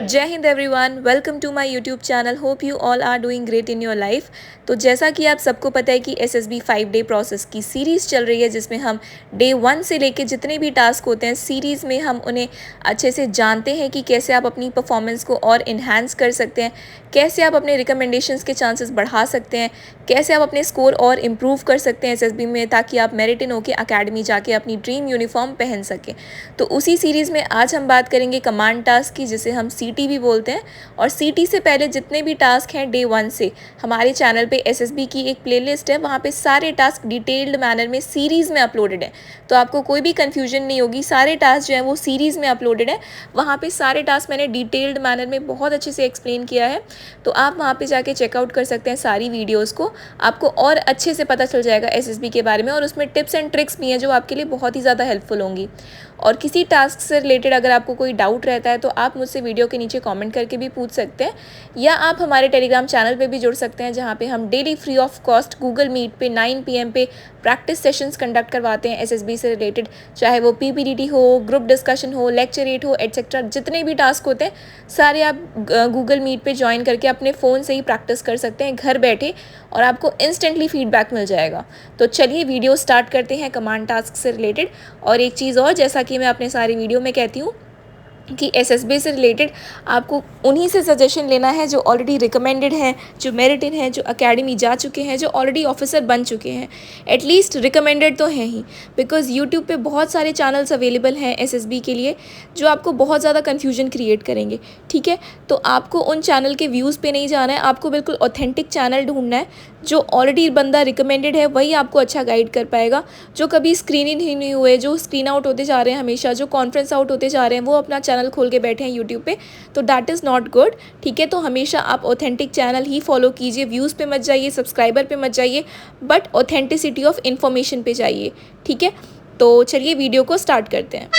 जय Hind everyone, welcome to my YouTube channel. Hope you all are doing great in your life. तो जैसा कि आप सबको पता है कि एसएसबी 5 डे प्रोसेस की सीरीज़ चल रही है, जिसमें हम डे 1 से लेके जितने भी टास्क होते हैं सीरीज़ में हम उन्हें अच्छे से जानते हैं कि कैसे आप अपनी परफॉर्मेंस को और इन्हांस कर सकते हैं, कैसे आप अपने रिकमेंडेशंस के चांसेस बढ़ा सकते हैं, कैसे आप अपने स्कोर और इम्प्रूव कर सकते हैं एसएसबी में, ताकि आप मेरिट इन होकर अकेडमी जाके अपनी ड्रीम यूनिफॉर्म पहन सकें। तो उसी सीरीज़ में आज हम बात करेंगे कमांड टास्क की, जिसे हम सीटी भी बोलते हैं। और सीटी से पहले जितने भी टास्क हैं डे 1 से, हमारे चैनल पे एसएसबी की एक प्लेलिस्ट है, वहाँ पे सारे टास्क डिटेल्ड मैनर में सीरीज़ में अपलोडेड है। तो आपको कोई भी कन्फ्यूजन नहीं होगी, सारे टास्क जो हैं वो सीरीज़ में अपलोडेड है। वहाँ पे सारे टास्क मैंने डिटेल्ड मैनर में बहुत अच्छे से एक्सप्लेन किया है, तो आप वहाँ पे जाके चेकआउट कर सकते हैं सारी वीडियोज़ को। आपको और अच्छे से पता चल जाएगा एसएसबी के बारे में, और उसमें टिप्स एंड ट्रिक्स भी हैं जो आपके लिए बहुत ही ज़्यादा हेल्पफुल होंगी। और किसी टास्क से रिलेटेड अगर आपको कोई डाउट रहता है तो आप मुझसे वीडियो के नीचे कमेंट करके भी पूछ सकते हैं, या आप हमारे टेलीग्राम चैनल पे भी जुड़ सकते हैं, जहाँ पे हम daily free of cost Google Meet पे 9 PM पे प्रैक्टिस सेशंस कंडक्ट करवाते हैं एसएसबी से रिलेटेड। चाहे वो पीपीडीटी हो, ग्रुप डिस्कशन हो, लेक्चरेट हो, एटसेट्रा, जितने भी टास्क होते हैं सारे आप गूगल मीट पे ज्वाइन करके अपने फ़ोन से ही प्रैक्टिस कर सकते हैं घर बैठे, और आपको इंस्टेंटली फीडबैक मिल जाएगा। तो चलिए वीडियो स्टार्ट करते हैं कमांड टास्क से रिलेटेड। और एक चीज़ और, जैसा कि मैं अपने सारी वीडियो में कहती हूँ कि एसएसबी से रिलेटेड आपको उन्हीं से सजेशन लेना है जो ऑलरेडी रिकमेंडेड हैं, जो मेरिट इन हैं, जो एकेडमी जा चुके हैं, जो ऑलरेडी ऑफिसर बन चुके हैं। एटलीस्ट रिकमेंडेड तो हैं ही, बिकॉज यूट्यूब पे बहुत सारे चैनल्स अवेलेबल हैं एसएसबी के लिए जो आपको बहुत ज़्यादा कन्फ्यूजन क्रिएट करेंगे। ठीक है, तो आपको उन चैनल के व्यूज़ पे नहीं जाना है, आपको बिल्कुल ऑथेंटिक चैनल ढूंढना है। जो ऑलरेडी बंदा रिकमेंडेड है वही आपको अच्छा गाइड कर पाएगा। जो कभी स्क्रीन इन ही नहीं हुए, जो स्क्रीन आउट होते जा रहे हैं हमेशा, जो कॉन्फ्रेंस आउट होते जा रहे हैं, वो अपना चैनल खोल के बैठे हैं यूट्यूब पे, तो दैट इज़ नॉट गुड। ठीक है, तो हमेशा आप ऑथेंटिक चैनल ही फॉलो कीजिए। व्यूज़ पे मत जाइए, सब्सक्राइबर पे मत जाइए, बट ऑथेंटिसिटी ऑफ इन्फॉर्मेशन पे जाइए। ठीक है, तो चलिए वीडियो को स्टार्ट करते हैं।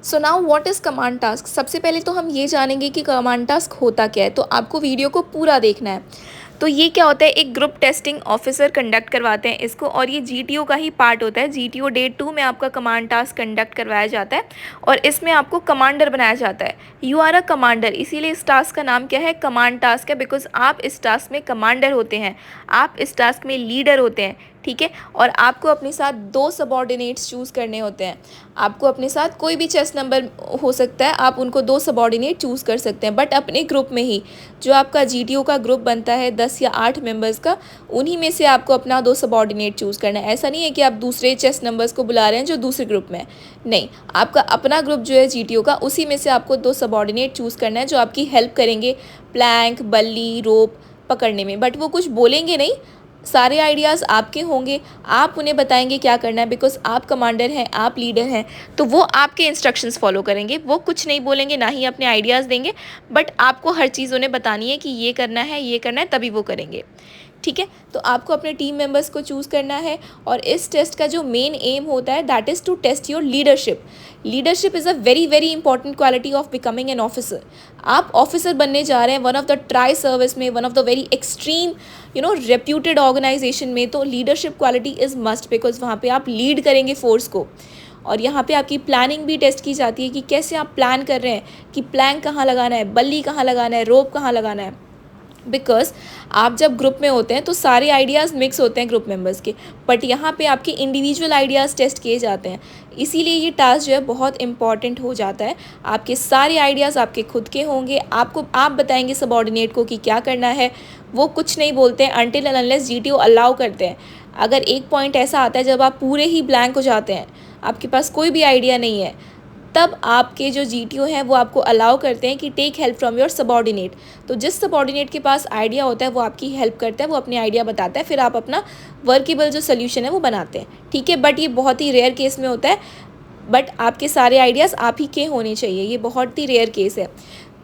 So now what is command task. सबसे पहले तो हम ये जानेंगे कि कमांड टास्क होता क्या है, तो आपको वीडियो को पूरा देखना है। तो ये क्या होता है, एक ग्रुप टेस्टिंग ऑफिसर कंडक्ट करवाते हैं इसको, और ये जीटीओ का ही पार्ट होता है। जीटीओ डे 2 में आपका कमांड टास्क कंडक्ट करवाया जाता है, और इसमें आपको कमांडर बनाया जाता है। यू आर अ कमांडर, इसीलिए इस टास्क का नाम क्या है, कमांड टास्क है, बिकॉज आप इस टास्क में कमांडर होते हैं, आप इस टास्क में लीडर होते हैं। ठीक है, और आपको अपने साथ 2 सबॉर्डिनेट्स चूज़ करने होते हैं। आपको अपने साथ कोई भी चेस नंबर हो सकता है, आप उनको 2 सबॉर्डिनेट चूज़ कर सकते हैं, बट अपने ग्रुप में ही। जो आपका जीटीओ का ग्रुप बनता है 10 या 8 मेंबर्स का, उन्हीं में से आपको अपना 2 सबॉर्डिनेट चूज़ करना है। ऐसा नहीं है कि आप दूसरे चेस नंबर्स को बुला रहे हैं जो दूसरे ग्रुप में है, नहीं, आपका अपना ग्रुप जो है जीटीओ का, उसी में से आपको 2 सबॉर्डिनेट चूज़ करना है जो आपकी हेल्प करेंगे प्लैंक, बल्ली, रोप पकड़ने में। बट वो कुछ बोलेंगे नहीं, सारे आइडियाज़ आपके होंगे, आप उन्हें बताएंगे क्या करना है, बिकॉज आप कमांडर हैं, आप लीडर हैं, तो वो आपके इंस्ट्रक्शंस फॉलो करेंगे। वो कुछ नहीं बोलेंगे, ना ही अपने आइडियाज़ देंगे, बट आपको हर चीज़ उन्हें बतानी है कि ये करना है, ये करना है, तभी वो करेंगे। ठीक है, तो आपको अपने टीम मेंबर्स को चूज़ करना है, और इस टेस्ट का जो मेन एम होता है that is to test your leadership. Leadership is a very very important quality of becoming an officer. आप ऑफिसर बनने जा रहे हैं one of the tri service में, one of the very extreme reputed organisation में, तो leadership quality is must, because वहाँ पे आप लीड करेंगे फोर्स को। और यहाँ पे आपकी प्लानिंग भी टेस्ट की जाती है कि कैसे आप प्लान कर रहे हैं, कि प्लैंक कहाँ लगाना है, बल्ली कहाँ लगाना है, रोप कहाँ लगाना है। बिकॉज आप जब ग्रुप में होते हैं तो सारे आइडियाज़ मिक्स होते हैं ग्रुप मेंबर्स के, बट यहाँ पे आपके इंडिविजुअल आइडियाज़ टेस्ट किए जाते हैं। इसीलिए ये टास्क जो है बहुत इंपॉर्टेंट हो जाता है। आपके सारे आइडियाज़ आपके खुद के होंगे, आप बताएंगे सबॉर्डिनेट को कि क्या करना है। वो कुछ नहीं बोलते हैं until and unless GTO allow करते हैं। अगर एक पॉइंट ऐसा आता है जब आप पूरे ही ब्लैंक हो जाते हैं, आपके पास कोई भी आइडिया नहीं है, तब आपके जो जीटीओ हैं वो आपको अलाउ करते हैं कि take help from your subordinate. तो जिस सबॉर्डिनेट के पास आइडिया होता है वो आपकी हेल्प करता है, वो अपनी आइडिया बताता है, फिर आप अपना वर्केबल जो सोल्यूशन है वो बनाते हैं। ठीक है, बट ये बहुत ही रेयर केस में होता है, बट आपके सारे आइडियाज़ आप ही के होने चाहिए, ये बहुत ही रेयर केस है।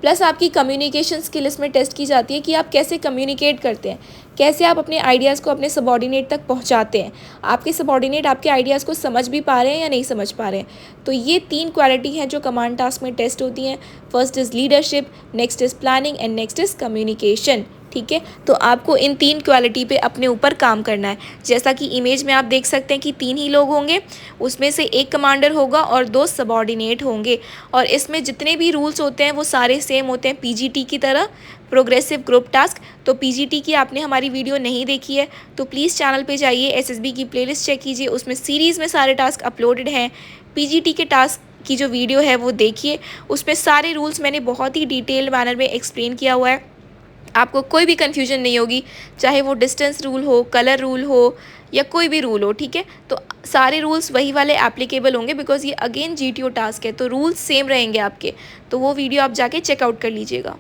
प्लस आपकी कम्युनिकेशन स्किल इसमें टेस्ट की जाती है कि आप कैसे कम्युनिकेट करते हैं, कैसे आप अपने आइडियाज़ को अपने सबॉर्डिनेट तक पहुंचाते हैं, आपके सबॉर्डिनेट आपके आइडियाज़ को समझ भी पा रहे हैं या नहीं समझ पा रहे हैं। तो ये 3 क्वालिटी हैं जो कमांड टास्क में टेस्ट होती हैं। First is leadership, next is planning, and next is communication. ठीक है। तो आपको इन 3 क्वालिटी पे अपने ऊपर काम करना है। जैसा कि इमेज में आप देख सकते हैं कि 3 ही लोग होंगे, उसमें से 1 कमांडर होगा और 2 सबॉर्डिनेट होंगे, और इसमें जितने भी रूल्स होते हैं वो सारे सेम होते हैं पीजीटी की तरह, प्रोग्रेसिव ग्रुप टास्क। तो पीजीटी की आपने हमारी वीडियो नहीं देखी है तो प्लीज़ चैनल पे जाइए, एसएसबी की प्लेलिस्ट चेक कीजिए, उसमें सीरीज़ में सारे टास्क अपलोडेड हैं। पीजीटी के टास्क की जो वीडियो है वो देखिए, उसमें सारे रूल्स मैंने बहुत ही डिटेल्ड मैनर में एक्सप्लेन किया हुआ है, आपको कोई भी कन्फ्यूजन नहीं होगी, चाहे वो डिस्टेंस रूल हो, कलर रूल हो या कोई भी रूल हो। ठीक है, तो सारे रूल्स वही वाले एप्लीकेबल होंगे, बिकॉज ये अगेन जीटीओ टास्क है, तो रूल्स सेम रहेंगे आपके। तो वो वीडियो आप जाके चेकआउट कर लीजिएगा।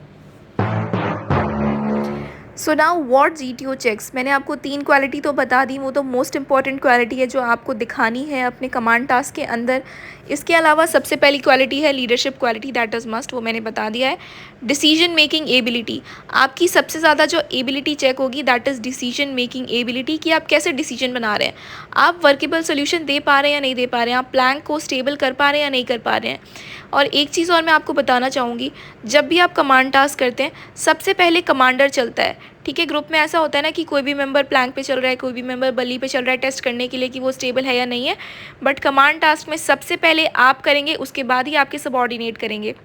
So now what GTO checks, मैंने आपको 3 क्वालिटी तो बता दी, वो तो मोस्ट इंपॉर्टेंट क्वालिटी है जो आपको दिखानी है अपने कमांड टास्क के अंदर। इसके अलावा सबसे पहली क्वालिटी है leadership quality, that is must, वो मैंने बता दिया है। डिसीजन मेकिंग एबिलिटी, आपकी सबसे ज़्यादा जो एबिलिटी चेक होगी that is decision making ability, कि आप कैसे डिसीजन बना रहे हैं, आप वर्केबल सोल्यूशन दे पा रहे हैं या नहीं दे पा रहे हैं, आप प्लान को स्टेबल कर पा रहे हैं या नहीं कर पा रहे हैं। और एक चीज़ और मैं आपको बताना चाहूँगी, जब भी आप कमांड टास्क करते हैं सबसे पहले कमांडर चलता है। ठीक है, ग्रुप में ऐसा होता है ना कि कोई भी मेंबर प्लैंक पे चल रहा है, कोई भी मेंबर बल्ली पे चल रहा है टेस्ट करने के लिए कि वो स्टेबल है या नहीं है, बट कमांड टास्क में सबसे पहले आप करेंगे, उसके बाद ही आपके सबऑर्डिनेट करेंगे।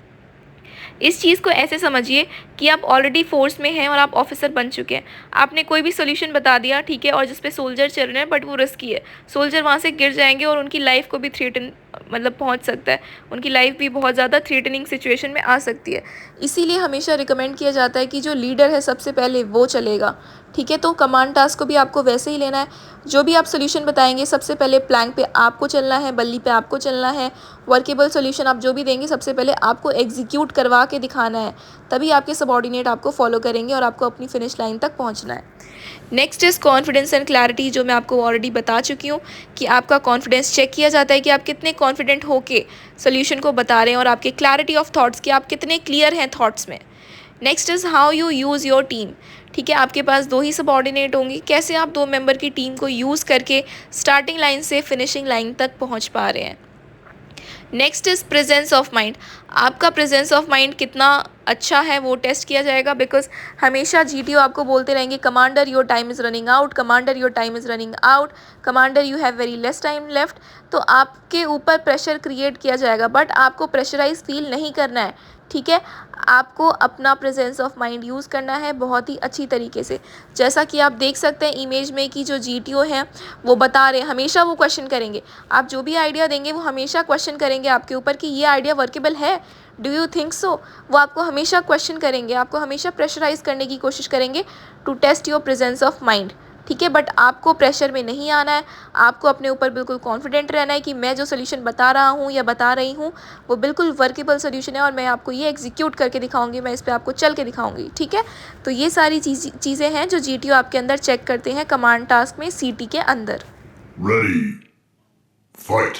इस चीज़ को ऐसे समझिए कि आप ऑलरेडी फोर्स में हैं और आप ऑफिसर बन चुके हैं, आपने कोई भी सोल्यूशन बता दिया, ठीक है, और जिस पे सोल्जर चल रहे हैं बट वो रिस्की है, सोल्जर वहाँ से गिर जाएंगे और उनकी लाइफ को भी थ्रेटन मतलब पहुँच सकता है, उनकी लाइफ भी बहुत ज़्यादा थ्रेटनिंग सिचुएशन में आ सकती है। इसीलिए हमेशा रिकमेंड किया जाता है कि जो लीडर है सबसे पहले वो चलेगा। ठीक है, तो कमांड टास्क को भी आपको वैसे ही लेना है, जो भी आप सोल्यूशन बताएंगे सबसे पहले प्लैंक पे आपको चलना है, बल्ली पे आपको चलना है, वर्केबल सोल्यूशन आप जो भी देंगे सबसे पहले आपको एग्जीक्यूट करवा के दिखाना है, तभी आपके सबऑर्डिनेट आपको फॉलो करेंगे और आपको अपनी फिनिश लाइन तक पहुंचना है। Next is confidence and clarity, जो मैं आपको ऑलरेडी बता चुकी हूँ कि आपका कॉन्फिडेंस चेक किया जाता है कि आप कितने कॉन्फिडेंट होके सोल्यूशन को बता रहे हैं, और आपके क्लैरिटी ऑफ थॉट्स कि आप कितने क्लियर हैं थॉट्स में। Next is how you use your team, ठीक है, आपके पास 2 ही सबऑर्डिनेट होंगे, कैसे आप 2 मेंबर की टीम को यूज़ करके स्टार्टिंग लाइन से फिनिशिंग लाइन तक पहुंच पा रहे हैं। Next is presence of mind, आपका प्रेजेंस ऑफ माइंड कितना अच्छा है वो टेस्ट किया जाएगा, बिकॉज हमेशा जीटीओ आपको बोलते रहेंगे commander your time is running out, commander your time is running out, commander you have very less time left. तो आपके ऊपर प्रेशर क्रिएट किया जाएगा, बट आपको प्रेशराइज फील नहीं करना है। ठीक है, आपको अपना प्रेजेंस ऑफ माइंड यूज़ करना है बहुत ही अच्छी तरीके से। जैसा कि आप देख सकते हैं इमेज में कि जो जीटीओ हैं वो बता रहे हैं, हमेशा वो क्वेश्चन करेंगे, आप जो भी आइडिया देंगे वो हमेशा क्वेश्चन करेंगे आपके ऊपर कि ये आइडिया वर्केबल है, डू यू थिंक सो। वो आपको हमेशा क्वेश्चन करेंगे, आपको हमेशा प्रेशराइज करने की कोशिश करेंगे to test your presence of mind. ठीक है, बट आपको प्रेशर में नहीं आना है, आपको अपने ऊपर बिल्कुल कॉन्फिडेंट रहना है कि मैं जो सोल्यूशन बता रहा हूँ या बता रही हूँ वो बिल्कुल वर्केबल सोल्यूशन है और मैं आपको ये एग्जीक्यूट करके दिखाऊंगी, मैं इस पर आपको चल के दिखाऊंगी। ठीक है, तो ये सारी चीज़ें हैं जो जीटीओ आपके अंदर चेक करते हैं कमांड टास्क में सीटी के अंदर। Ready. Fight.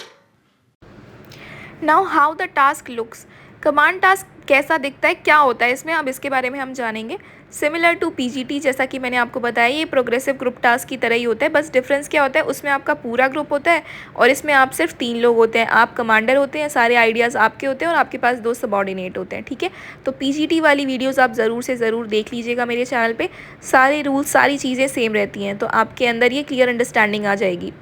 Now how the task looks, command task कैसा दिखता है, क्या होता है इसमें, अब इसके बारे में हम जानेंगे। सिमिलर टू पीजीटी, जैसा कि मैंने आपको बताया ये प्रोग्रेसिव ग्रुप टास्क की तरह ही होता है, बस डिफरेंस क्या होता है, उसमें आपका पूरा ग्रुप होता है और इसमें आप सिर्फ 3 लोग होते हैं, आप कमांडर होते हैं, सारे आइडियाज़ आपके होते हैं और आपके पास 2 सबऑर्डिनेट होते हैं। ठीक है, तो पीजीटी वाली वीडियोज़ आप ज़रूर से ज़रूर देख लीजिएगा मेरे चैनल पर, सारे रूल्स सारी चीज़ें सेम रहती हैं, तो आपके अंदर ये क्लियर अंडरस्टैंडिंग आ जाएगी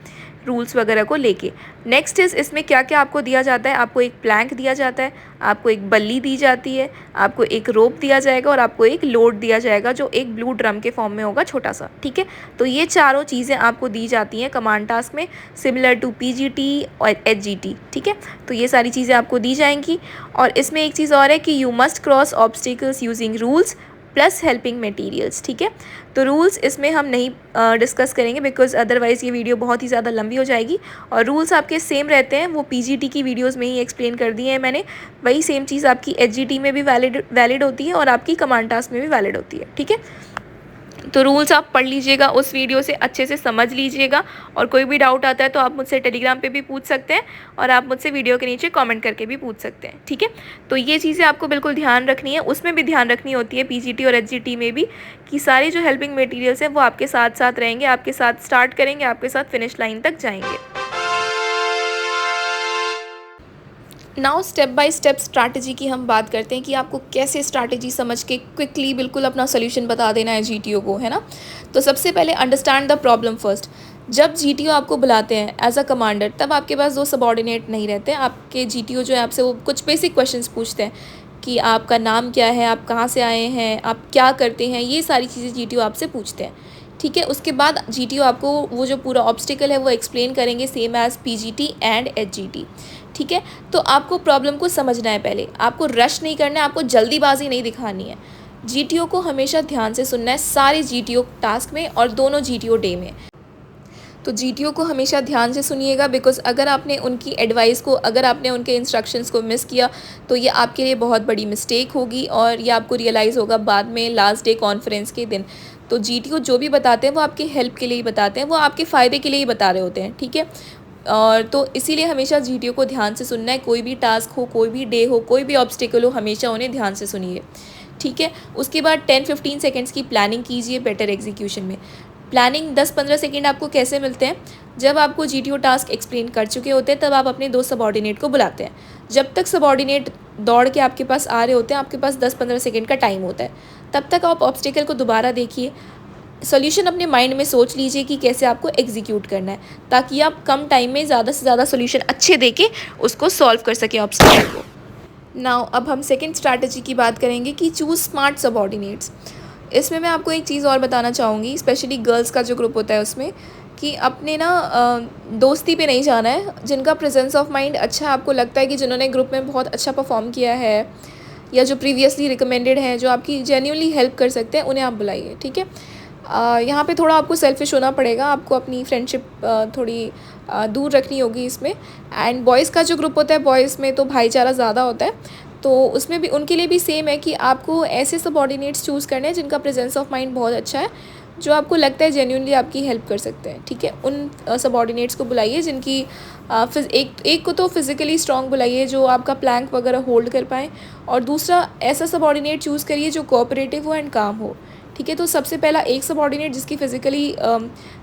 रूल्स वगैरह को लेके। नेक्स्ट इज़ इसमें क्या क्या आपको दिया जाता है, आपको एक प्लैंक दिया जाता है, आपको एक बल्ली दी जाती है, आपको एक रोप दिया जाएगा और आपको एक लोड दिया जाएगा जो एक ब्लू ड्रम के फॉर्म में होगा छोटा सा। ठीक है, तो ये चारों चीज़ें आपको दी जाती हैं कमांड टास्क में, सिमिलर टू पीजीटी और एचजीटी। ठीक है, तो ये सारी चीज़ें आपको दी जाएंगी। और इसमें एक चीज़ और है कि you must cross obstacles using rules plus helping materials. ठीक है, तो रूल्स इसमें हम नहीं डिस्कस करेंगे बिकॉज अदरवाइज़ ये वीडियो बहुत ही ज़्यादा लंबी हो जाएगी, और रूल्स आपके सेम रहते हैं, वो पीजीटी की वीडियोस में ही एक्सप्लेन कर दिए हैं मैंने, वही सेम चीज़ आपकी एचजीटी में भी वैलिड होती है और आपकी कमांड टास्क में भी वैलिड होती है। ठीक है, तो रूल्स आप पढ़ लीजिएगा, उस वीडियो से अच्छे से समझ लीजिएगा, और कोई भी डाउट आता है तो आप मुझसे टेलीग्राम पे भी पूछ सकते हैं और आप मुझसे वीडियो के नीचे कमेंट करके भी पूछ सकते हैं। ठीक है, तो ये चीज़ें आपको बिल्कुल ध्यान रखनी है, उसमें भी ध्यान रखनी होती है पीजीटी और एचजीटी में भी, कि सारे जो हेल्पिंग मटेरियल्स हैं वो आपके साथ साथ रहेंगे, आपके साथ स्टार्ट करेंगे, आपके साथ फिनिश लाइन तक जाएंगे। Now step by step strategy की हम बात करते हैं कि आपको कैसे स्ट्रैटेजी समझ के क्विकली बिल्कुल अपना सोल्यूशन बता देना है जीटीओ को, है ना। तो सबसे पहले अंडरस्टैंड द प्रॉब्लम फर्स्ट। जब जीटीओ आपको बुलाते हैं एज अ कमांडर, तब आपके पास दो सबॉर्डिनेट नहीं रहते। आपके जीटीओ जो है आपसे वो कुछ बेसिक क्वेश्चंस पूछते हैं कि आपका नाम क्या है, आप कहाँ से आए हैं, आप क्या करते हैं, ये सारी चीज़ें जीटीओ आपसे पूछते हैं, ठीक है। उसके बाद जीटीओ आपको वो जो पूरा ऑब्स्टिकल है वो एक्सप्लेन करेंगे, same as PGT and HGT, ठीक है। तो आपको प्रॉब्लम को समझना है पहले, आपको रश नहीं करना है, आपको जल्दीबाजी नहीं दिखानी है। जीटीओ को हमेशा ध्यान से सुनना है सारे जीटीओ टास्क में और दोनों जीटीओ डे में। तो जीटीओ को हमेशा ध्यान से सुनिएगा, बिकॉज़ अगर आपने उनकी एडवाइस को, अगर आपने उनके इंस्ट्रक्शंस को मिस किया तो ये आपके लिए बहुत बड़ी मिस्टेक होगी और ये आपको रियलाइज़ होगा बाद में लास्ट डे कॉन्फ्रेंस के दिन। तो जीटीओ जो भी बताते हैं वो आपकी हेल्प के लिए ही बताते हैं, वो आपके फ़ायदे के लिए ही बता रहे होते हैं, ठीक है। और तो इसीलिए हमेशा जीटीओ को ध्यान से सुनना है। कोई भी टास्क हो, कोई भी डे हो, कोई भी ऑब्स्टिकल हो, हमेशा उन्हें ध्यान से सुनिए, ठीक है। उसके बाद 10-15 सेकेंड्स की प्लानिंग कीजिए बेटर एग्जीक्यूशन में। प्लानिंग 10-15 सेकेंड आपको कैसे मिलते हैं? जब आपको जीटीओ टास्क एक्सप्लेन कर चुके होते हैं तब आप अपने दो सबॉर्डिनेट को बुलाते हैं। जब तक सबॉर्डिनेट दौड़ के आपके पास आ रहे होते हैं, आपके पास 10-15 सेकेंड का टाइम होता है, तब तक आप ऑब्स्टिकल को दोबारा देखिए, सॉल्यूशन अपने माइंड में सोच लीजिए कि कैसे आपको एग्जीक्यूट करना है, ताकि आप कम टाइम में ज़्यादा से ज़्यादा सॉल्यूशन अच्छे देके उसको सॉल्व कर सकें ऑब्स्टिकल को। नाउ अब हम सेकंड स्ट्रैटेजी की बात करेंगे कि चूज़ स्मार्ट सबॉर्डिनेट्स। इसमें मैं आपको एक चीज़ और बताना चाहूँगी, स्पेशली गर्ल्स का जो ग्रुप होता है उसमें, कि अपने ना दोस्ती पे नहीं जाना है। जिनका प्रेजेंस ऑफ माइंड अच्छा है, आपको लगता है कि जिन्होंने ग्रुप में बहुत अच्छा परफॉर्म किया है या जो प्रीवियसली रिकमेंडेड हैं, जो आपकी जेन्युइनली हेल्प कर सकते हैं, उन्हें आप बुलाइए, ठीक है। यहाँ पे थोड़ा आपको सेल्फिश होना पड़ेगा, आपको अपनी फ्रेंडशिप थोड़ी दूर रखनी होगी इसमें। एंड बॉयज़ का जो ग्रुप होता है, बॉयज़ में तो भाईचारा ज़्यादा होता है, तो उसमें भी उनके लिए भी सेम है कि आपको ऐसे सबॉर्डिनेट्स चूज़ करने हैं जिनका प्रेजेंस ऑफ माइंड बहुत अच्छा है, जो आपको लगता है जेन्युइनली आपकी हेल्प कर सकते हैं, ठीक है। उन सबॉर्डिनेट्स को बुलाइए जिनकी एक को तो फिज़िकली स्ट्रॉन्ग बुलाइए, जो आपका प्लैंक वगैरह होल्ड कर पाएँ, और दूसरा ऐसा सबॉर्डिनेट चूज़ करिए जो कोऑपरेटिव हो एंड काम हो, ठीक है। तो सबसे पहला एक सबॉर्डिनेट जिसकी फ़िज़िकली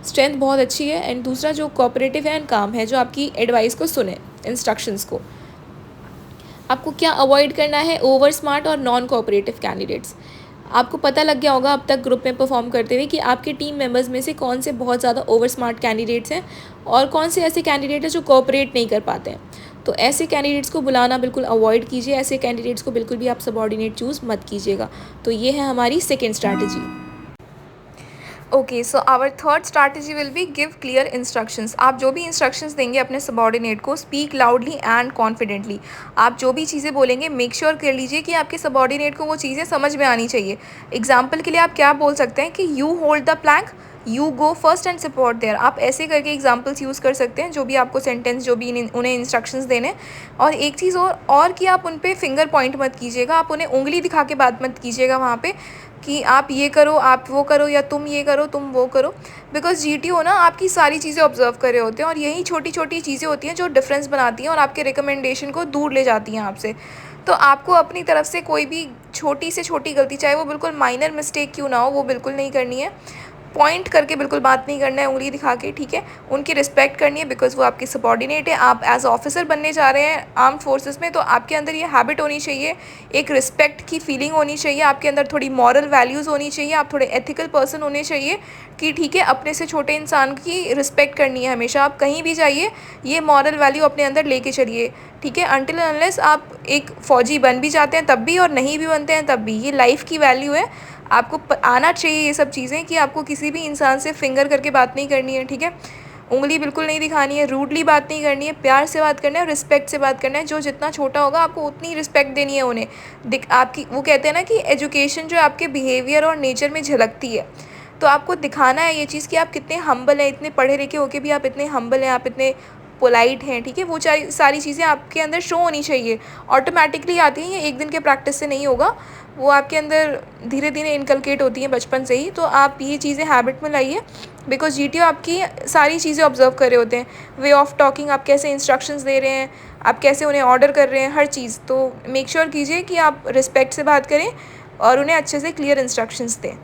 स्ट्रेंथ बहुत अच्छी है, एंड दूसरा जो कोऑपरेटिव है एंड काम है, जो आपकी एडवाइस को सुने, इंस्ट्रक्शंस को। आपको क्या अवॉइड करना है? ओवर स्मार्ट और नॉन कोऑपरेटिव कैंडिडेट्स। आपको पता लग गया होगा अब तक ग्रुप में परफॉर्म करते हुए कि आपके टीम मेंबर्स में से कौन से बहुत ज़्यादा ओवर स्मार्ट कैंडिडेट्स हैं और कौन से ऐसे कैंडिडेट हैं जो कोऑपरेट नहीं कर पाते हैं। तो ऐसे कैंडिडेट्स को बुलाना बिल्कुल अवॉइड कीजिए, ऐसे कैंडिडेट्स को बिल्कुल भी आप सबॉर्डिनेट चूज़ मत कीजिएगा। तो ये है हमारी second strategy. Okay, so our third strategy will be give clear instructions. आप जो भी इंस्ट्रक्शंस देंगे अपने सबॉर्डिनेट को, स्पीक लाउडली एंड कॉन्फिडेंटली। आप जो भी चीज़ें बोलेंगे मेक श्योर कर लीजिए कि आपके सबॉर्डिनेट को वो चीज़ें समझ में आनी चाहिए। एग्जाम्पल के लिए आप क्या बोल सकते हैं कि you hold the plank, you go first and support there. आप ऐसे करके एग्जाम्पल्स यूज़ कर सकते हैं, जो भी आपको सेंटेंस, जो भी उन्हें इंस्ट्रक्शंस देने। और एक चीज़ और कि आप उन पर फिंगर पॉइंट मत कीजिएगा, आप उन्हें उंगली दिखा के बात मत कीजिएगा वहाँ पे कि आप ये करो, आप वो करो, या तुम ये करो, तुम वो करो। बिकॉज जीटीओ ना आपकी सारी चीज़ें ऑब्जर्व कर रहे होते हैं, और यही छोटी छोटी चीज़ें होती हैं जो डिफरेंस बनाती हैं और आपके रिकमेंडेशन को दूर ले जाती हैं आपसे। तो आपको अपनी तरफ से कोई भी छोटी से छोटी गलती, चाहे वो बिल्कुल माइनर मिस्टेक क्यों ना हो, वो बिल्कुल नहीं करनी है। पॉइंट करके बिल्कुल बात नहीं करना है, उंगली दिखा के, ठीक है। उनकी रिस्पेक्ट करनी है, बिकॉज वो आपकी सबॉर्डिनेट है। आप एज ऑफिसर बनने जा रहे हैं आर्म्ड फोर्सेस में, तो आपके अंदर ये हैबिट होनी चाहिए, एक रिस्पेक्ट की फीलिंग होनी चाहिए, आपके अंदर थोड़ी मॉरल वैल्यूज़ होनी चाहिए, आप थोड़े एथिकल पर्सन होने चाहिए कि ठीक है, अपने से छोटे इंसान की रिस्पेक्ट करनी है हमेशा। आप कहीं भी जाइए, ये मॉरल वैल्यू अपने अंदर लेके चलिए, ठीक है। अनटिल अनलेस आप एक फ़ौजी बन भी जाते हैं तब भी, और नहीं भी बनते हैं तब भी, ये लाइफ की वैल्यू है। आपको आना चाहिए ये सब चीज़ें कि आपको किसी भी इंसान से फिंगर करके बात नहीं करनी है, ठीक है। उंगली बिल्कुल नहीं दिखानी है, रूडली बात नहीं करनी है, प्यार से बात करना है और रिस्पेक्ट से बात करना है। जो जितना छोटा होगा आपको उतनी रिस्पेक्ट देनी है उन्हें। आपकी वो कहते हैं ना कि एजुकेशन जो आपके बिहेवियर और नेचर में झलकती है, तो आपको दिखाना है ये चीज़ कि आप कितने हम्बल हैं, इतने पढ़े लिखे होके भी आप इतने हम्बल हैं, आप इतने पोलाइट हैं, ठीक है। वो सारी चीज़ें आपके अंदर शो होनी चाहिए, ऑटोमेटिकली आती हैं, ये एक दिन के प्रैक्टिस से नहीं होगा, वो आपके अंदर धीरे धीरे इनकलकेट होती हैं बचपन से ही। तो आप ये चीज़ें हैबिट में लाइए, बिकॉज जीटीओ आपकी सारी चीज़ें ऑब्जर्व कर रहे होते हैं, वे ऑफ टॉकिंग, आप कैसे इंस्ट्रक्शंस दे रहे हैं, आप कैसे उन्हें ऑर्डर कर रहे हैं, हर चीज़। तो मेक श्योर कीजिए कि आप रिस्पेक्ट से बात करें और उन्हें अच्छे से क्लियर इंस्ट्रक्शंस दें।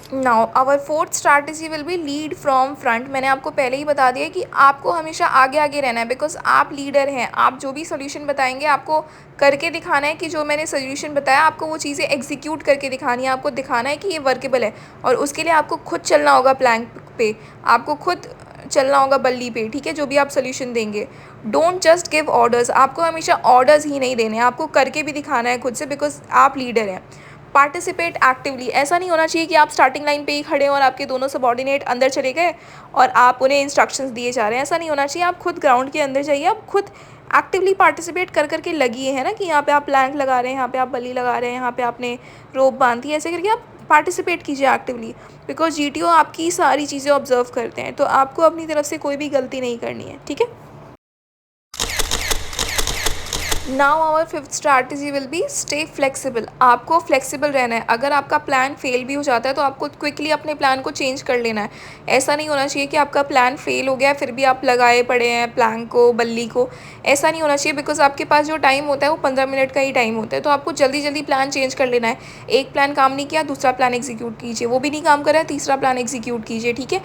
Now our fourth strategy will be lead from front. मैंने आपको पहले ही बता दिया कि आपको हमेशा आगे आगे रहना है, बिकॉज आप लीडर हैं। आप जो भी सोल्यूशन बताएंगे आपको करके दिखाना है कि जो मैंने सोल्यूशन बताया आपको वो चीज़ें एग्जीक्यूट करके दिखानी है, आपको दिखाना है कि ये वर्केबल है। और उसके लिए आपको खुद चलना होगा प्लैंक पे, आपको खुद चलना होगा बल्ली पे, ठीक है, जो भी आप सोल्यूशन देंगे। डोंट जस्ट गिव ऑर्डर्स, आपको हमेशा ऑर्डर्स ही नहीं देने, आपको करके भी दिखाना है खुद से, बिकॉज आप लीडर हैं। पार्टिसिपेट एक्टिवली, ऐसा नहीं होना चाहिए कि आप स्टार्टिंग लाइन पे ही खड़े हैं और आपके दोनों सबॉर्डिनेट अंदर चले गए और आप उन्हें इंस्ट्रक्शंस दिए जा रहे हैं। ऐसा नहीं होना चाहिए, आप खुद ग्राउंड के अंदर जाइए, आप खुद एक्टिवली पार्टिसिपेट कर करके लगिए, है ना, कि यहाँ पे आप प्लैंक लगा रहे हैं, यहाँ पे आप बल्ली लगा रहे हैं, यहाँ पे आपने रोप बांधी है, ऐसे करके आप पार्टिसिपेट कीजिए एक्टिवली। बिकॉज जीटीओ आपकी सारी चीज़ें ऑब्जर्व करते हैं, तो आपको अपनी तरफ से कोई भी गलती नहीं करनी है, ठीक है। Now our fifth strategy will be stay flexible. आपको फ्लेक्सिबल रहना है। अगर आपका प्लान फेल भी हो जाता है तो आपको क्विकली अपने प्लान को चेंज कर लेना है। ऐसा नहीं होना चाहिए कि आपका प्लान फेल हो गया फिर भी आप लगाए पड़े हैं प्लान को, बल्ली को। ऐसा नहीं होना चाहिए, बिकॉज आपके पास जो टाइम होता है वो 15 मिनट का ही टाइम होता है, तो आपको जल्दी जल्दी प्लान चेंज कर लेना है। एक प्लान काम नहीं किया, दूसरा प्लान एग्जीक्यूट कीजिए, वो भी नहीं काम कर रहा है, तीसरा प्लान एग्जीक्यूट कीजिए, ठीक है।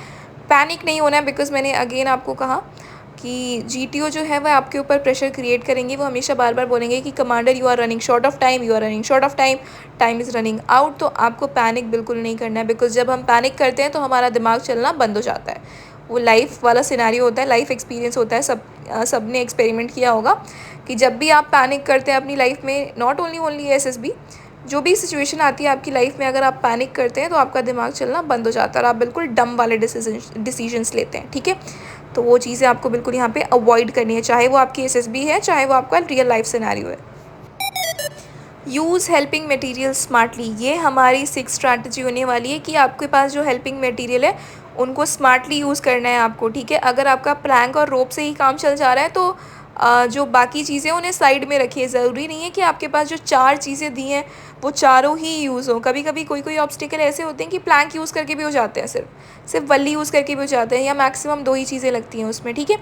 पैनिक नहीं होना है, बिकॉज मैंने अगेन आपको कहा कि जीटीओ जो है वह आपके ऊपर प्रेशर क्रिएट करेंगे। वो हमेशा बार बार बोलेंगे कि commander you are running short of time, you are running short of time, time is running out. तो आपको पैनिक बिल्कुल नहीं करना है, बिकॉज जब हम पैनिक करते हैं तो हमारा दिमाग चलना बंद हो जाता है। वो लाइफ वाला सिनेरियो होता है, लाइफ एक्सपीरियंस होता है, सब ने एक्सपेरिमेंट किया होगा कि जब भी आप पैनिक करते हैं अपनी लाइफ में, नॉट ओनली एसएसबी, जो भी सिचुएशन आती है आपकी लाइफ में, अगर आप पैनिक करते हैं तो आपका दिमाग चलना बंद हो जाता है और आप बिल्कुल डम वाले डिसीजंस लेते हैं, ठीक है। तो वो चीज़ें आपको बिल्कुल यहाँ पे अवॉइड करनी है, चाहे वो आपकी एसएसबी है, चाहे वो आपका रियल लाइफ सिनेरियो है। यूज़ हेल्पिंग मटेरियल स्मार्टली, ये हमारी सिक्स स्ट्रैटेजी होने वाली है कि आपके पास जो हेल्पिंग मटेरियल है उनको स्मार्टली यूज़ करना है आपको, ठीक है। अगर आपका प्लैंक और रोप से ही काम चल जा रहा है तो जो बाकी चीज़ें उन्हें साइड में रखिए। ज़रूरी नहीं है कि आपके पास जो 4 चीज़ें दी हैं वो चारों ही यूज़ हों। कभी कभी कोई ऑब्स्टिकल ऐसे होते हैं कि प्लैंक यूज़ करके भी हो जाते हैं, सिर्फ वल्ली यूज़ करके भी हो जाते हैं, या मैक्सिमम 2 ही चीज़ें लगती हैं उसमें, ठीक है।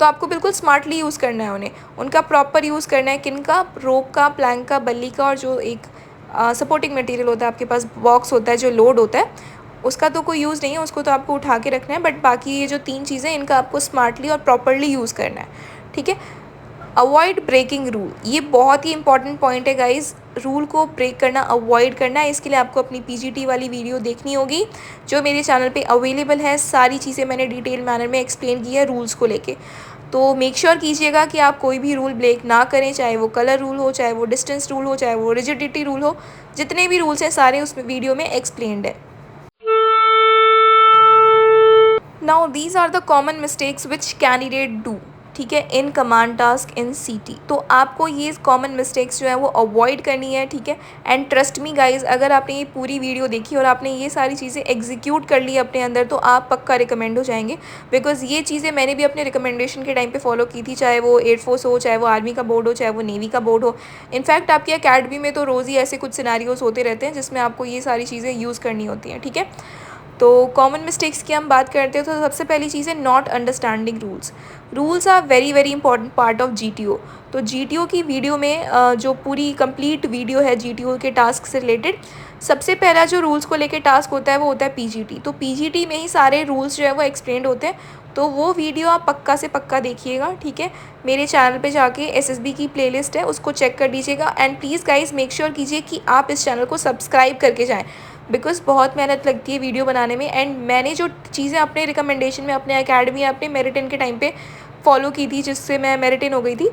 तो आपको बिल्कुल स्मार्टली यूज़ करना है उन्हें, उनका प्रॉपर यूज़ करना है। किन का? रोप का, प्लैंक का, बल्ली का, और जो एक सपोर्टिंग मटेरियल होता है आपके पास, बॉक्स होता है जो लोड होता है, उसका तो कोई यूज़ नहीं है, उसको तो आपको उठा के रखना है। बट बाकी ये जो 3 चीज़ें इनका आपको स्मार्टली और प्रॉपरली यूज़ करना है, ठीक है। अवॉइड ब्रेकिंग रूल, ये बहुत ही इंपॉर्टेंट पॉइंट है गाइज। रूल को ब्रेक करना, अवॉइड करना है, इसके लिए आपको अपनी पीजीटी वाली वीडियो देखनी होगी जो मेरे चैनल पे अवेलेबल है। सारी चीज़ें मैंने डिटेल मैनर में एक्सप्लेन की है रूल्स को लेके। तो मेक श्योर कीजिएगा कि आप कोई भी रूल ब्रेक ना करें, चाहे वो कलर रूल हो, चाहे वो डिस्टेंस रूल हो, चाहे वो रिजिडिटी रूल हो। जितने भी रूल्स हैं सारे उस वीडियो में एक्सप्लेन्ड है। Now these are the common mistakes which candidate do, ठीक है, इन कमांड टास्क इन सीटी। तो आपको ये कॉमन मिस्टेक्स जो है वो अवॉइड करनी है, ठीक है। एंड ट्रस्ट मी गाइज, अगर आपने ये पूरी वीडियो देखी और आपने ये सारी चीज़ें एग्जीक्यूट कर ली अपने अंदर तो आप पक्का रिकमेंड हो जाएंगे। बिकॉज ये चीज़ें मैंने भी अपने रिकमेंडेशन के टाइम पे फॉलो की थी, चाहे वो एयरफोर्स हो, चाहे वो आर्मी का बोर्ड हो, चाहे वो नेवी का बोर्ड हो। इनफैक्ट आपकी अकेडमी में तो रोज़ ही ऐसे कुछ सिनेरियोज होते रहते हैं जिसमें आपको ये सारी चीज़ें यूज़ करनी होती हैं, ठीक है। तो कॉमन मिस्टेक्स की हम बात करते हैं तो सबसे पहली चीज़ है not understanding rules. Rules are very very important part of GTO. तो जीटीओ की वीडियो में जो पूरी कंप्लीट वीडियो है जीटीओ के टास्क से रिलेटेड, सबसे पहला जो रूल्स को लेकर टास्क होता है वो होता है पीजीटी। तो पीजीटी में ही सारे रूल्स जो है वो एक्सप्लेंड होते हैं। तो वो वीडियो आप पक्का से पक्का देखिएगा, ठीक है। मेरे चैनल पे जाके एसएसबी की प्लेलिस्ट है उसको चेक कर दीजिएगा। And please guys make sure कीजिए कि आप इस चैनल को सब्सक्राइब करके जाएँ, बिकॉज बहुत मेहनत लगती है वीडियो बनाने में। एंड मैंने जो चीज़ें अपने रिकमेंडेशन में, अपने अकेडमी, अपने मेरिटिन के टाइम पे फॉलो की थी, जिससे मैं मेरिटिन हो गई थी,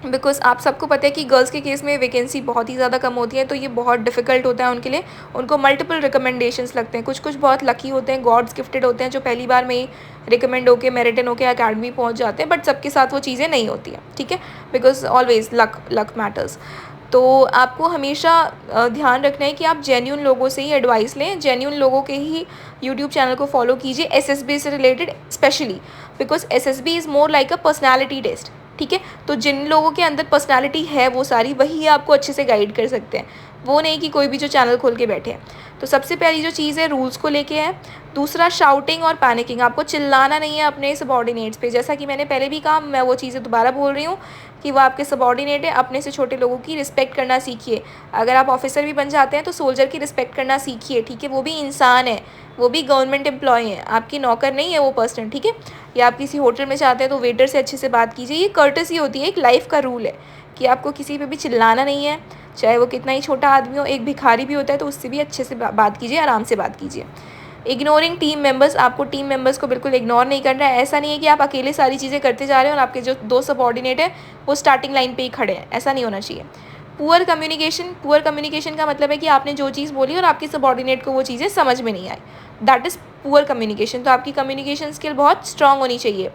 बिकॉज आप सबको पता है कि गर्ल्स के केस में वैकेंसी बहुत ही ज़्यादा कम होती है, तो ये बहुत डिफिकल्ट होता है उनके लिए। उनको मल्टीपल रिकमेंडेशंस लगते हैं। कुछ बहुत लकी होते हैं, गॉड्स गिफ्टेड होते हैं, जो पहली बार में ही रिकमेंड होके मेरिटिन होके अकेडमी पहुंच जाते हैं। बट सबके साथ वो चीज़ें नहीं होती हैं, ठीक है, बिकॉज ऑलवेज लक मैटर्स। तो आपको हमेशा ध्यान रखना है कि आप जेन्यून लोगों से ही एडवाइस लें, जेन्यून लोगों के ही यूट्यूब चैनल को फॉलो कीजिए एसएसबी से related specially, because SSB is more like a personality test, ठीक है। तो जिन लोगों के अंदर पर्सनालिटी है वो सारी, वही आपको अच्छे से गाइड कर सकते हैं, वो नहीं कि कोई भी जो चैनल खोल के बैठे हैं। तो सबसे पहली जो चीज़ है रूल्स को लेके है। दूसरा शाउटिंग और पैनिकिंग, आपको चिल्लाना नहीं है अपने सबॉर्डिनेट्स पे। जैसा कि मैंने पहले भी कहा, मैं वो चीज़ें दोबारा बोल रही हूँ कि वो आपके सबॉर्डिनेट है, अपने से छोटे लोगों की रिस्पेक्ट करना सीखिए। अगर आप ऑफिसर भी बन जाते हैं तो सोल्जर की रिस्पेक्ट करना सीखिए, ठीक है। वो भी इंसान है, वो भी गवर्नमेंट एम्प्लॉय है, आपकी नौकर नहीं है वो पर्सन, ठीक है। या आप किसी होटल में जाते हैं तो वेटर से अच्छे से बात कीजिए। ये कर्टसी होती है, एक लाइफ का रूल है कि आपको किसी पे भी चिल्लाना नहीं है, चाहे वो कितना ही छोटा आदमी हो। एक भिखारी भी होता है तो उससे भी अच्छे से बात कीजिए, आराम से बात कीजिए। इग्नोरिंग टीम मेंबर्स, आपको टीम मेंबर्स को बिल्कुल इग्नोर नहीं करना है। ऐसा नहीं है कि आप अकेले सारी चीज़ें करते जा रहे हैं और आपके जो 2 सबॉर्डिनेट हैं वो स्टार्टिंग लाइन पे ही खड़े हैं, ऐसा नहीं होना चाहिए। पुअर कम्युनिकेशन का मतलब है कि आपने जो चीज़ बोली और आपके सबॉर्डिनेट को वो चीज़ें समझ में नहीं आई, दैट इज़ पुअर कम्युनिकेशन। तो आपकी कम्युनिकेशन स्किल बहुत स्ट्रांग होनी चाहिए।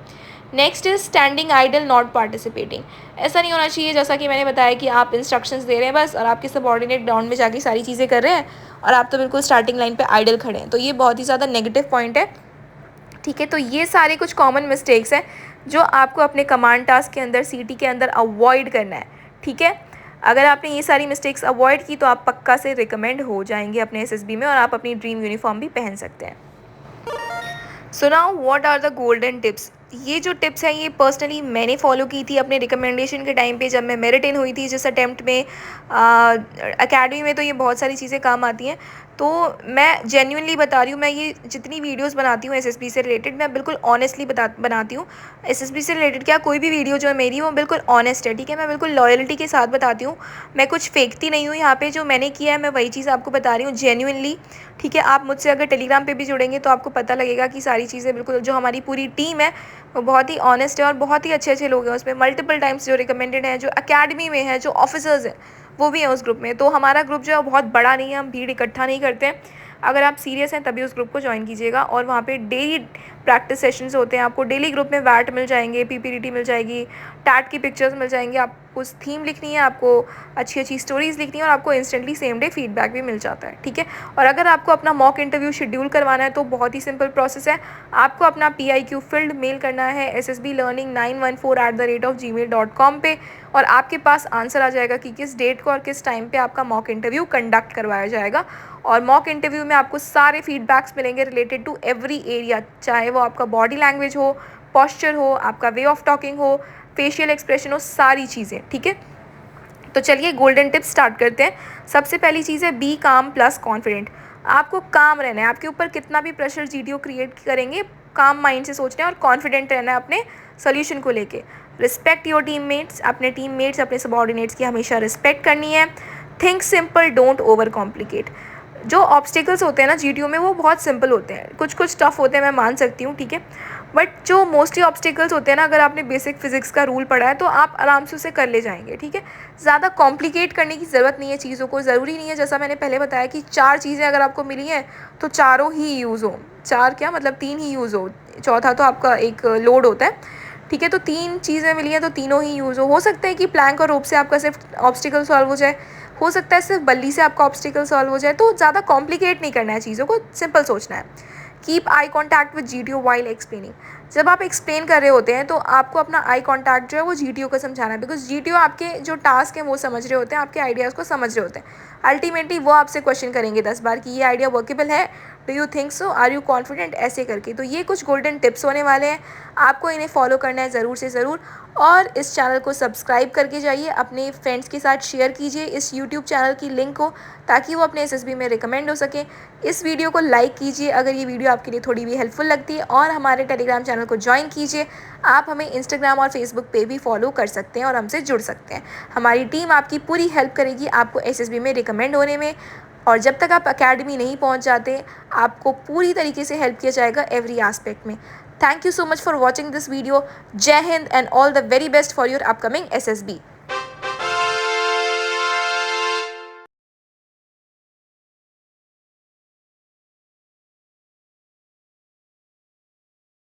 Next is standing idle not participating. ऐसा नहीं होना चाहिए जैसा कि मैंने बताया कि आप इंस्ट्रक्शंस दे रहे हैं बस और आपके सबॉर्डिनेट ग्राउंड में जाके सारी चीज़ें कर रहे हैं और आप तो बिल्कुल स्टार्टिंग लाइन पे आइडल खड़े हैं, तो ये बहुत ही ज़्यादा नेगेटिव पॉइंट है, ठीक है। तो ये सारे कुछ कॉमन मिस्टेक्स हैं जो आपको अपने कमांड टास्क के अंदर, सीटी के अंदर अवॉइड करना है, ठीक है। अगर आपने ये सारी मिस्टेक्स अवॉइड की तो आप पक्का से रिकमेंड हो जाएंगे अपने एसएसबी में और आप अपनी ड्रीम यूनिफॉर्म भी पहन सकते हैं। So now what are the golden tips. ये जो टिप्स हैं ये पर्सनली मैंने फॉलो की थी अपने रिकमेंडेशन के टाइम पे, जब मैं मेरिट इन हुई थी जिस अटेम्प्ट में एकेडमी में। तो ये बहुत सारी चीज़ें काम आती हैं, तो मैं जेन्युइनली बता रही हूँ। मैं ये जितनी वीडियोस बनाती हूँ एसएसबी से रिलेटेड, मैं बिल्कुल ऑनेस्टली बनाती हूँ। एसएसबी से रिलेटेड क्या, कोई भी वीडियो जो है मेरी वो बिल्कुल ऑनेस्ट है, ठीक है। मैं बिल्कुल लॉयल्टी के साथ बताती हूँ, मैं कुछ फेंकती नहीं हूँ यहाँ पे। जो मैंने किया है मैं वही चीज़ आपको बता रही हूँ जेन्युइनली, ठीक है। आप मुझसे अगर टेलीग्राम पे भी जुड़ेंगे तो आपको पता लगेगा कि सारी चीज़ें बिल्कुल, जो हमारी पूरी टीम है वो बहुत ही ऑनेस्ट है और बहुत ही अच्छे अच्छे लोग हैं उसमें। मल्टीपल टाइम्स जो रिकमेंडेड हैं, जो अकेडमी में हैं, जो ऑफिसर्स हैं वो भी हैं उस ग्रुप में। तो हमारा ग्रुप जो है बहुत बड़ा नहीं है, हम भीड़ इकट्ठा नहीं करते हैं। अगर आप सीरियस हैं तभी उस ग्रुप को ज्वाइन कीजिएगा और वहाँ पे डेली प्रैक्टिस सेशंस होते हैं। आपको डेली ग्रुप में वैट मिल जाएंगे, पीपीटीटी मिल जाएगी, टैट की पिक्चर्स मिल जाएंगी। आपको थीम लिखनी है, आपको अच्छी अच्छी स्टोरीज़ लिखनी है और आपको इंस्टेंटली सेम डे फीडबैक भी मिल जाता है, ठीक है। और अगर आपको अपना मॉक इंटरव्यू शेड्यूल करवाना है तो बहुत ही सिंपल प्रोसेस है। आपको अपना PIQ फील्ड मेल करना है ssblearning914@gmail.com पे और आपके पास आंसर आ जाएगा कि किस डेट को और किस टाइम पे आपका मॉक इंटरव्यू कंडक्ट करवाया जाएगा। और मॉक इंटरव्यू में आपको सारे फीडबैक्स मिलेंगे रिलेटेड टू एवरी एरिया, चाहे वो आपका बॉडी लैंग्वेज हो, पॉस्चर हो, आपका वे ऑफ टॉकिंग हो, फेशियल एक्सप्रेशन हो, सारी चीज़ें, ठीक है। तो चलिए गोल्डन टिप्स स्टार्ट करते हैं। सबसे पहली चीज़ है बी काम प्लस कॉन्फिडेंट। आपको काम रहना है, आपके ऊपर कितना भी प्रेशर जीटीओ क्रिएट करेंगे, काम माइंड से सोचना है और कॉन्फिडेंट रहना है अपने सोल्यूशन को लेके। रिस्पेक्ट योर टीममेट्स, अपने टीममेट्स, अपने सबॉर्डिनेट्स की हमेशा रिस्पेक्ट करनी है। Think simple, don't over complicate. जो ऑब्स्टिकल्स होते हैं ना जीटीओ में वो बहुत सिंपल होते हैं, कुछ कुछ टफ होते हैं मैं मान सकती हूँ, ठीक है। बट जो मोस्टली ऑब्स्टिकल्स होते हैं ना, अगर आपने बेसिक फिजिक्स का रूल पढ़ा है तो आप आराम से उसे कर ले जाएंगे, ठीक है। ज़्यादा कॉम्प्लिकेट करने की ज़रूरत नहीं है चीज़ों को। ज़रूरी नहीं है, जैसा मैंने पहले बताया कि 4 चीज़ें अगर आपको मिली हैं तो चारों ही यूज़ हो। 4 क्या मतलब 3 ही यूज़ हो, चौथा तो आपका एक लोड होता है, ठीक है। तो 3 चीज़ें मिली हैं तो तीनों ही यूज़ हो सकता है कि प्लैंक और रोप से आपका सिर्फ ऑब्स्टिकल सॉल्व हो जाए, हो सकता है सिर्फ बल्ली से आपका ऑब्स्टिकल सॉल्व हो जाए। तो ज़्यादा कॉम्प्लिकेट नहीं करना है चीज़ों को, सिंपल सोचना है। Keep eye contact with GTO while explaining. जब आप एक्सप्लेन कर रहे होते हैं तो आपको अपना आई कॉन्टैक्ट जो है वो जीटीओ को समझाना है, बिकॉज जीटीओ आपके जो टास्क हैं वो समझ रहे होते हैं, आपके आइडियाज़ को समझ रहे होते हैं। अल्टीमेटली वो आपसे क्वेश्चन करेंगे 10 बार कि ये आइडिया वर्केबल है, do you think so, are you confident, ऐसे करके। तो ये कुछ गोल्डन टिप्स होने वाले हैं, आपको इन्हें फॉलो करना है ज़रूर से ज़रूर। और इस चैनल को सब्सक्राइब करके जाइए, अपने फ्रेंड्स के साथ शेयर कीजिए इस यूट्यूब चैनल की लिंक को, ताकि वो अपने एसएसबी में रिकमेंड हो सके। इस वीडियो को लाइक कीजिए अगर ये वीडियो आपके लिए थोड़ी भी हेल्पफुल लगती है, और हमारे टेलीग्राम चैनल को ज्वाइन कीजिए। आप हमें इंस्टाग्राम और फेसबुक पे भी फॉलो कर सकते हैं और हमसे जुड़ सकते हैं। हमारी टीम आपकी पूरी हेल्प करेगी आपको एसएसबी में रिकमेंड होने में, और जब तक आप अकेडमी नहीं पहुंच जाते आपको पूरी तरीके से हेल्प किया जाएगा एवरी एस्पेक्ट में। Thank you so much for watching this video. Jai Hind and all the very best for your upcoming SSB.